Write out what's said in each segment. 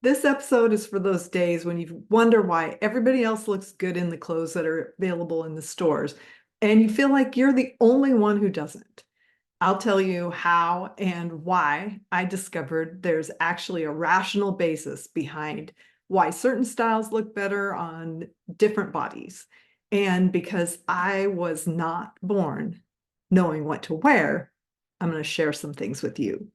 This episode is for those days when you wonder why everybody else looks good in the clothes that are available in the stores, and you feel like you're the only one who doesn't. I'll tell you how and why I discovered there's actually a rational basis behind why certain styles look better on different bodies. And because I was not born knowing what to wear, I'm going to share some things with you.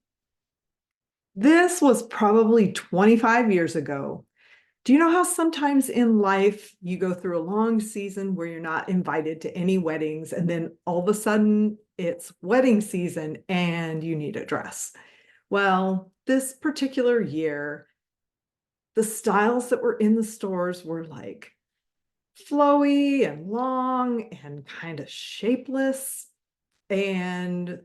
This was probably 25 years ago. Do you know how sometimes in life you go through a long season where you're not invited to any weddings, and then all of a sudden it's wedding season and you need a dress? Well, this particular year, the styles that were in the stores were like flowy and long and kind of shapeless. And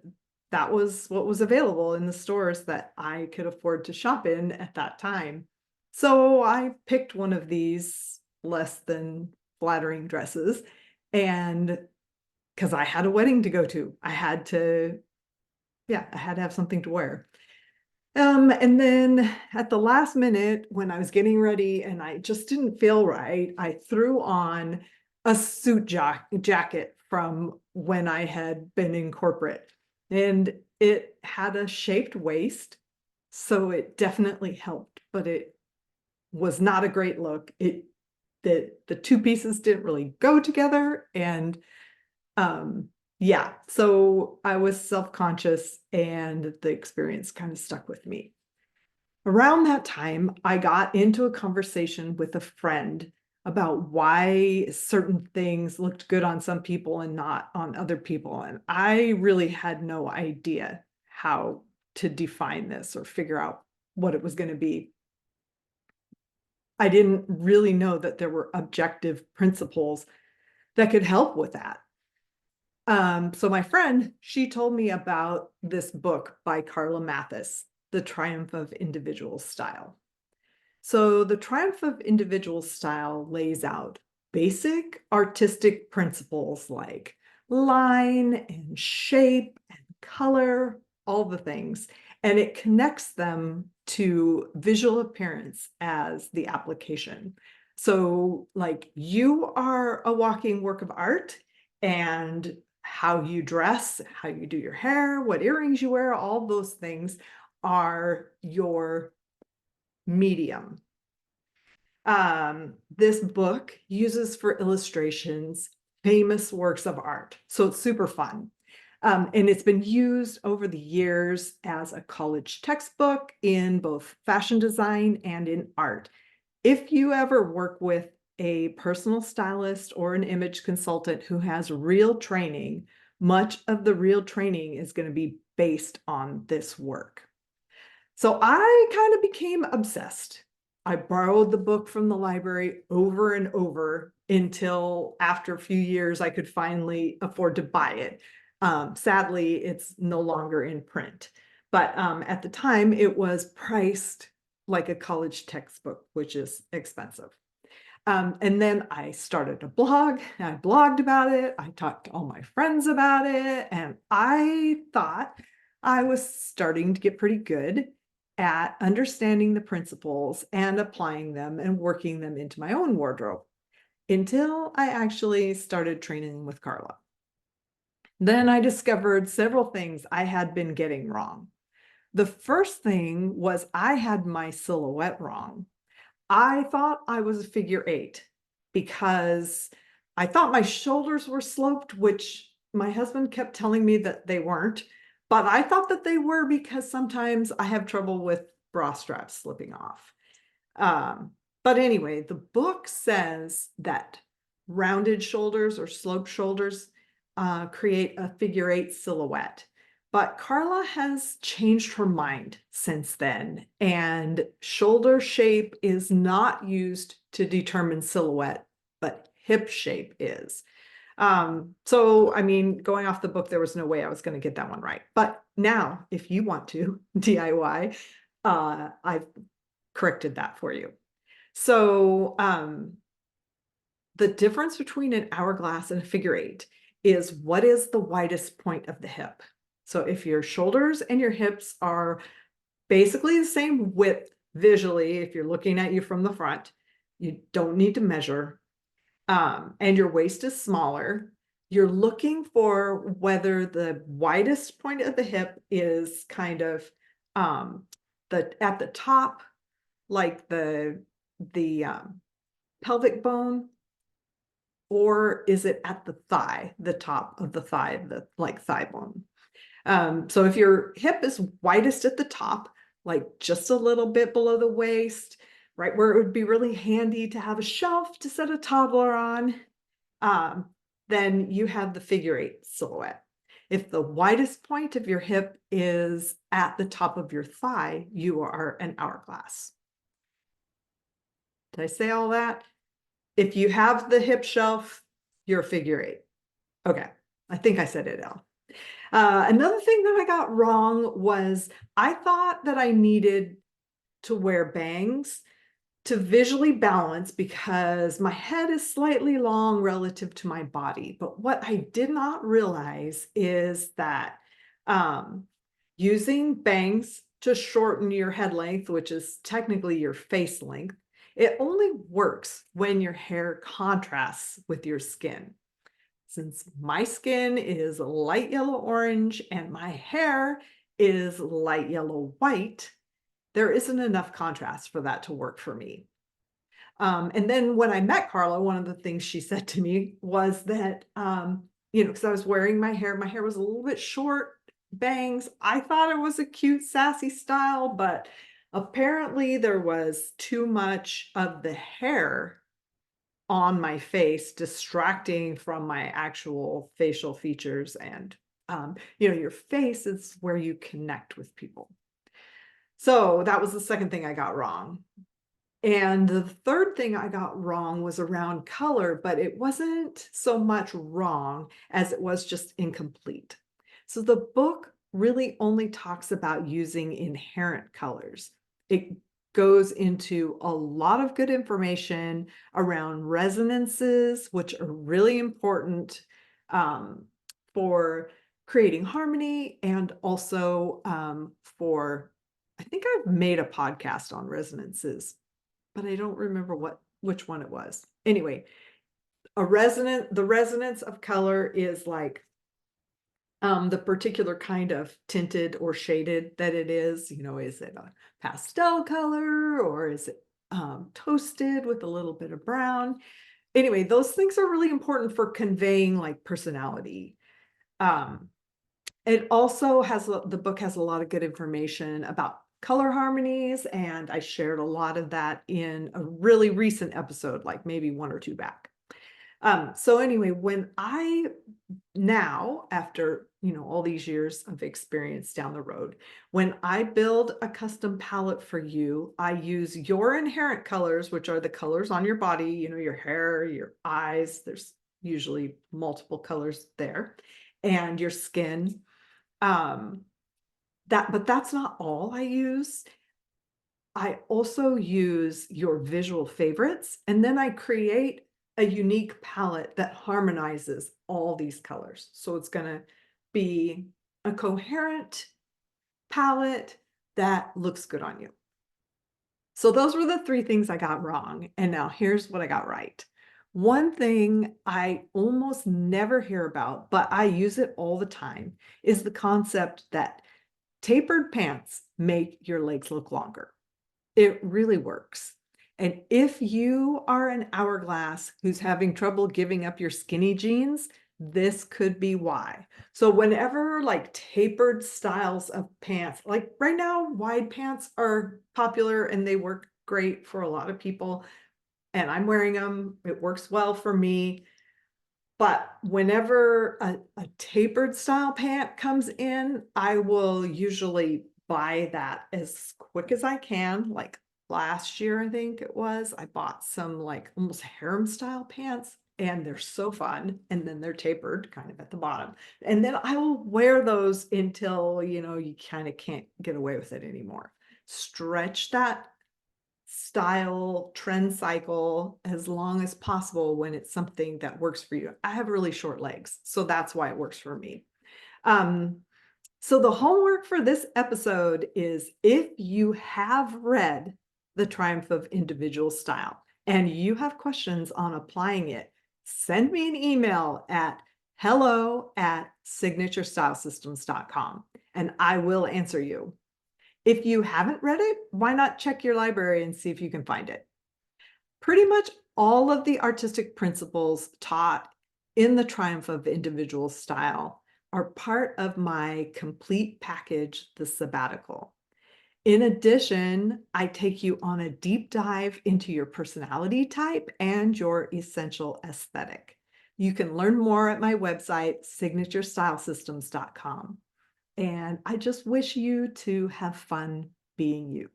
that was what was available in the stores that I could afford to shop in at that time. So I picked one of these less than flattering dresses. And because I had a wedding to go to, I had to have something to wear. And then at the last minute, when I was getting ready and I just didn't feel right, I threw on a jacket from when I had been in corporate. And it had a shaped waist, so it definitely helped, but it was not a great look. The two pieces didn't really go together, and um yeah, so I was self-conscious and the experience kind of stuck with me. Around that time, I got into a conversation with a friend about why certain things looked good on some people and not on other people. And I really had no idea how to define this or figure out what it was going to be. I didn't really know that there were objective principles that could help with that. So my friend, she told me about this book by Carla Mathis, The Triumph of Individual Style. So the Triumph of Individual Style lays out basic artistic principles like line and shape and color, all the things, and it connects them to visual appearance as the application. So like you are a walking work of art, and how you dress, how you do your hair, what earrings you wear, all those things are your medium. This book uses for illustrations famous works of art, so it's super fun. And it's been used over the years as a college textbook in both fashion design and in art. If you ever work with a personal stylist or an image consultant who has real training, much of the real training is going to be based on this work. So I kind of became obsessed. I borrowed the book from the library over and over until after a few years I could finally afford to buy it. Sadly, it's no longer in print, but at the time it was priced like a college textbook, which is expensive. And then I started a blog, and I blogged about it. I talked to all my friends about it, and I thought I was starting to get pretty good at understanding the principles and applying them and working them into my own wardrobe until I actually started training with Carla. Then I discovered several things I had been getting wrong. The first thing was I had my silhouette wrong. I thought I was a figure eight because I thought my shoulders were sloped, which my husband kept telling me that they weren't. But I thought that they were because sometimes I have trouble with bra straps slipping off. But anyway, the book says that rounded shoulders or sloped shoulders create a figure eight silhouette. But Carla has changed her mind since then, and shoulder shape is not used to determine silhouette, but hip shape is. So, I mean, going off the book, there was no way I was going to get that one right. But now, if you want to DIY, I've corrected that for you. So, the difference between an hourglass and a figure eight is what is the widest point of the hip. So if your shoulders and your hips are basically the same width visually, if you're looking at you from the front, you don't need to measure, and your waist is smaller. You're looking for whether the widest point of the hip is kind of at the top, like the pelvic bone, or is it at the thigh, the top of the thigh, the like thigh bone. So if your hip is widest at the top, like just a little bit below the waist, right where it would be really handy to have a shelf to set a toddler on, um, then you have the figure eight silhouette. If the widest point of your hip is at the top of your thigh, you are an hourglass. Did I say all that? If you have the hip shelf, you're a figure eight. Okay, I think I said it all. Another thing that I got wrong was I thought that I needed to wear bangs to visually balance because my head is slightly long relative to my body. But what I did not realize is that using bangs to shorten your head length, which is technically your face length, it only works when your hair contrasts with your skin. Since my skin is light yellow orange and my hair is light yellow white, there isn't enough contrast for that to work for me. And then when I met Carla, one of the things she said to me was that, because I was wearing my hair was a little bit short, bangs. I thought it was a cute, sassy style, but apparently there was too much of the hair on my face, distracting from my actual facial features. And, your face is where you connect with people. So that was the second thing I got wrong. And the third thing I got wrong was around color, but it wasn't so much wrong as it was just incomplete. So the book really only talks about using inherent colors. It goes into a lot of good information around resonances, which are really important for creating harmony, and also for, I think I've made a podcast on resonances, but I don't remember which one it was. Anyway, the resonance of color is like the particular kind of tinted or shaded that it is. Is it a pastel color, or is it toasted with a little bit of brown? Anyway, those things are really important for conveying like personality. It also the book has a lot of good information about color harmonies, and I shared a lot of that in a really recent episode, like maybe one or two back. So anyway, now, after all these years of experience down the road, when I build a custom palette for you, I use your inherent colors, which are the colors on your body, your hair, your eyes. There's usually multiple colors there, and your skin. But that's not all I use. I also use your visual favorites, and then I create a unique palette that harmonizes all these colors. So it's going to be a coherent palette that looks good on you. So those were the three things I got wrong. And now here's what I got right. One thing I almost never hear about, but I use it all the time, is the concept that tapered pants make your legs look longer. It really works. And if you are an hourglass who's having trouble giving up your skinny jeans, this could be why. So whenever like tapered styles of pants, like right now, wide pants are popular and they work great for a lot of people. And I'm wearing them. It works well for me. But whenever a tapered style pant comes in, I will usually buy that as quick as I can. Like last year, I think it was, I bought some like almost harem style pants, and they're so fun. And then they're tapered kind of at the bottom. And then I will wear those until, you kind of can't get away with it anymore. Stretch that style trend cycle as long as possible when it's something that works for you. I have really short legs, so that's why it works for me. So the homework for this episode is, if you have read The Triumph of Individual Style, and you have questions on applying it, send me an email at hello@signaturestylesystems.com and I will answer you. If you haven't read it, why not check your library and see if you can find it? Pretty much all of the artistic principles taught in The Triumph of Individual Style are part of my complete package, The Sabbatical. In addition, I take you on a deep dive into your personality type and your essential aesthetic. You can learn more at my website, signaturestylesystems.com. And I just wish you to have fun being you.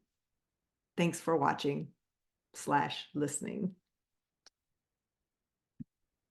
Thanks for watching/listening.